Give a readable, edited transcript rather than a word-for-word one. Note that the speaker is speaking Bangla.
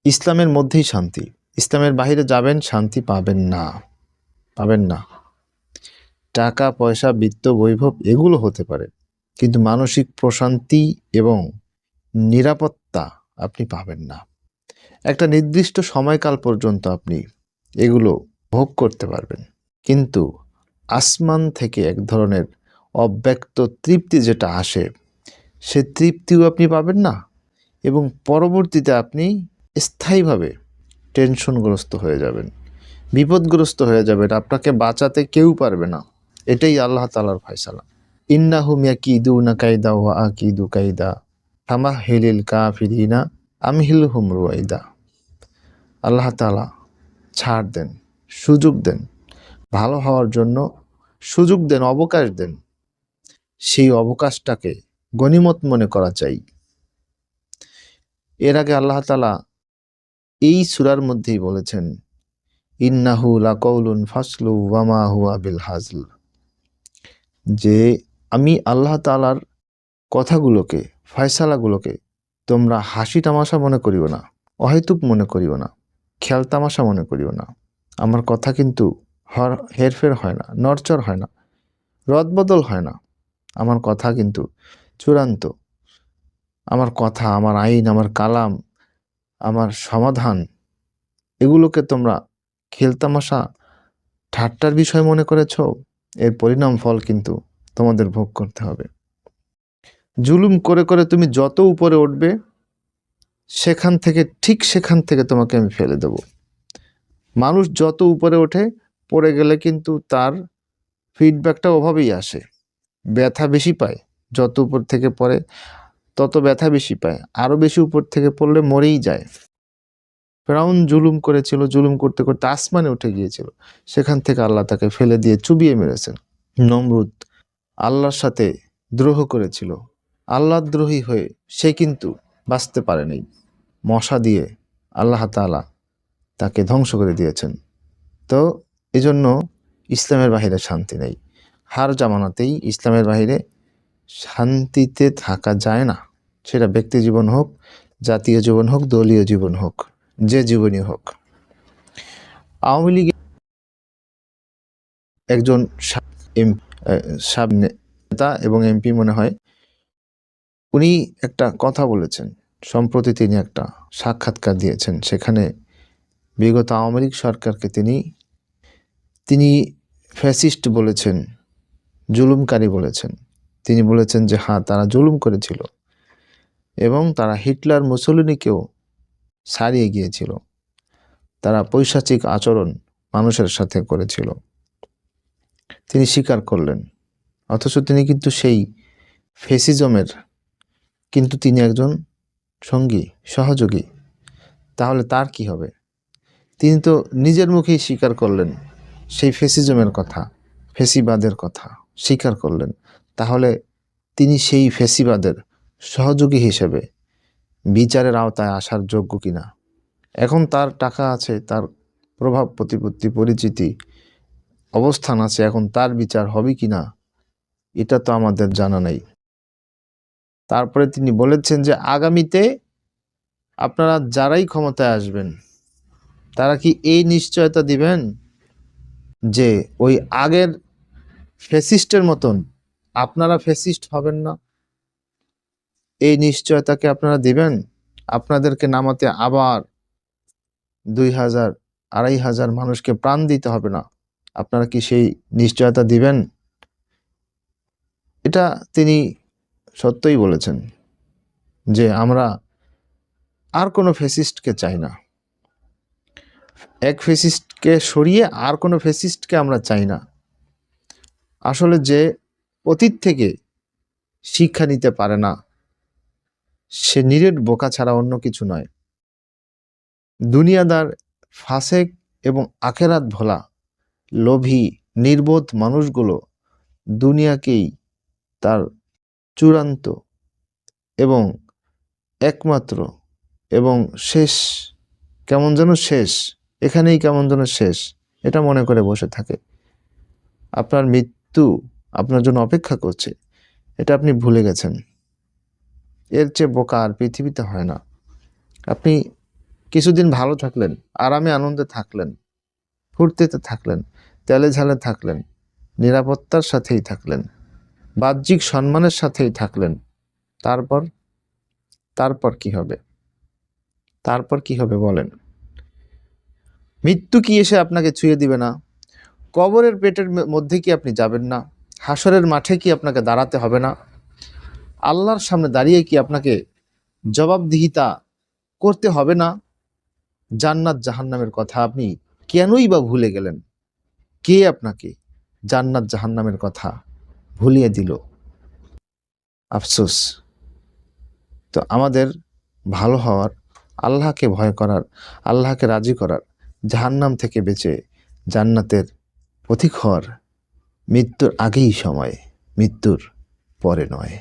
ইসলামের মধ্যেই শান্তি। ইসলামের বাইরে যাবেন, শান্তি পাবেন না, পাবেন না। টাকা পয়সা বিত্ত বৈভব এগুলো হতে পারে, কিন্তু মানসিক প্রশান্তি এবং নিরাপত্তা আপনি পাবেন না। একটা নির্দিষ্ট সময়কাল পর্যন্ত আপনি এগুলো ভোগ করতে পারবেন, কিন্তু আসমান থেকে এক ধরনের অব্যক্ত তৃপ্তি যেটা আসে, সে তৃপ্তিও আপনি পাবেন না, এবং পরবর্তীতে আপনি স্থায়ীভাবে টেনশনগ্রস্ত হয়ে যাবেন, বিপদগ্রস্ত হয়ে যাবেন, আপনাকে বাঁচাতে কেউ পারবে না। এটাই আল্লাহ তাআলার ফয়সালা। ইন্নাহুম ইয়াকিদুনা কায়দা ওয়া আকিদু কায়দা ফামাহহিলিল কাফিরিনা আমহিলহুম রুয়াইদা। আল্লাহ তাআলা ছাড় দেন, সুযোগ দেন, ভালো হওয়ার জন্য সুযোগ দেন, অবকাশ দেন। সেই অবকাশটাকে গনিমত মনে করা চাই। এর আগে আল্লাহ তাআলা এই সূরার মধ্যেই বলেছেন, ইন্নাহু লাকাউলুন ফাসলু ওয়া মা হুয়া বিল হাজল, যে আমি আল্লাহ তাআলার কথাগুলোকে, ফয়সালাগুলোকে তোমরা হাসি তামাশা মনে করিও না, অহেতুক মনে করিও না, খেয়াল তামাশা মনে করিও না। আমার কথা কিন্তু হেরফের হয় না, নড়চড় হয় না, রদবদল হয় না। আমার কথা কিন্তু চূড়ান্ত। আমার কথা, আমার আইন, আমার কালাম, আমার সমাধান, এগুলোকে তোমরা খেলতামাশা ঠাট্টার বিষয় মনে করেছ, এর পরিণাম ফল কিন্তু তোমাদের ভোগ করতে হবে। জুলুম করে করে তুমি যত উপরে উঠবে, সেখান থেকে তোমাকে আমি ফেলে দেব। মানুষ যত উপরে ওঠে, পড়ে গেলে কিন্তু তার ফিডব্যাকটা ওভাবেই আসে, ব্যথা বেশি পায়। যত উপর থেকে পড়ে তত ব্যথা বেশি পায়, আরো বেশি উপর থেকে পড়লে মরেই যায়। ফেরাউন জুলুম করেছিল, জুলুম করতে করতে আসমানে উঠে গিয়েছিল, সেখান থেকে আল্লাহ তাকে ফেলে দিয়ে চুবিয়ে মেরেছেন। নমরুদ আল্লাহর সাথে দ্রোহ করেছিল, আল্লাহদ্রোহী হয়ে সে কিন্তু বাঁচতে পারেনি, মশা দিয়ে আল্লাহ তাআলা তাকে ধ্বংস করে দিয়েছেন। তো এজন্য ইসলামের বাহিরে শান্তি নেই। হার জামানাতেই ইসলামের বাহিরে শান্তিতে থাকা যায় না, সেটা ব্যক্তি জীবন হোক, জাতীয় জীবন হোক, দলীয় জীবন হোক, যে জীবনই হোক। আওয়ামী লীগ একজন সাব নেতা এবং এমপি মনে হয়, উনি একটা কথা বলেছেন সম্প্রতি, তিনি একটা সাক্ষাৎকার দিয়েছেন, সেখানে বিগত আওয়ামী লীগ সরকারকে তিনি ফ্যাসিস্ট বলেছেন, জুলুমকারী বলেছেন। তিনি বলেছেন যে হ্যাঁ, তারা জুলুম করেছিল এবং তারা হিটলার মুসোলিনিকেও ছাড়িয়ে গিয়েছিল, তারা পৈশাচিক আচরণ মানুষের সাথে করেছিল। তিনি স্বীকার করলেন, অথচ তিনি কিন্তু সেই ফ্যাসিজমের কিন্তু তিনি একজন সঙ্গী, সহযোগী। তাহলে তার কি হবে? তিনি তো নিজের মুখেই স্বীকার করলেন সেই ফ্যাসিজমের কথা, ফ্যাসিবাদের কথা স্বীকার করলেন। তাহলে তিনি সেই ফ্যাসিবাদের সহযোগী হিসেবে বিচারের আওতায় আসার যোগ্য কিনা? এখন তার টাকা আছে, তার প্রভাব প্রতিপত্তি পরিচিতি অবস্থান আছে, এখন তার বিচার হবে কিনা এটা তো আমাদের জানা নেই। তারপরে তিনি বলেছেন যে আগামীতে আপনারা যারাই ক্ষমতায় আসবেন, তারা কি এই নিশ্চয়তা দিবেন যে ওই আগের ফ্যাসিস্টের মতন আপনারা ফ্যাসিস্ট হবেন না? এই নিশ্চয়তাকে আপনারা দিবেন? আপনাদেরকে নামাতে আবার 2000 2500 মানুষকে প্রাণ দিতে হবে না, আপনারা কি সেই নিশ্চয়তা দিবেন? এটা তিনি সত্যই বলেছেন যে আমরা আর কোনো ফ্যাসিস্টকে চাই না, এক ফ্যাসিস্টকে সরিয়ে আর কোনো ফ্যাসিস্টকে আমরা চাই না। আসলে যে অতীত থেকে শিক্ষা নিতে পারে না, সে নিরেট বোকা ছাড়া অন্য কিছু নয়। দুনিয়াদার, ফাসেক এবং আখেরাত ভোলা, লোভী, নির্বোধ মানুষগুলো দুনিয়াকেই তার চূড়ান্ত এবং একমাত্র এবং শেষ, কেমন যেন শেষ, এখানেই কেমন যেন শেষ, এটা মনে করে বসে থাকে। আপনার মৃত্যু আপনার জন্য অপেক্ষা করছে, এটা আপনি ভুলে গেছেন। এর চেয়ে বোকা আর পৃথিবীতে হয় না। আপনি কিছুদিন ভালো থাকলেন, আরামে আনন্দে থাকলেন, ফুর্তিতে থাকলেন, তেলে ঝালে থাকলেন, নিরাপত্তার সাথেই থাকলেন, বাহ্যিক সম্মানের সাথেই থাকলেন। তারপর তারপর কি হবে? তারপর কি হবে বলেন? মৃত্যু কি এসে আপনাকে ছুঁয়ে দিবে না? কবরের পেটের মধ্যে কি আপনি যাবেন না? হাসরের মাঠে কি আপনাকে দাঁড়াতে হবে না? আল্লাহর সামনে দাঁড়িয়ে কি আপনাকে জবাবদিহিতা করতে হবে না? জান্নাত জাহান্নামের কথা আপনি কেনই বা ভুলে গেলেন? কে আপনাকে জান্নাত জাহান্নামের কথা ভুলিয়ে দিল? আফসোস। তো আমাদের ভালো হওয়ার, আল্লাহকে ভয় করার, আল্লাহকে রাজি করার, জাহান্নাম থেকে বেঁচে জান্নাতের পথিক হওয়ার মৃত্যুর আগেই সময়, মৃত্যুর পরে নয়।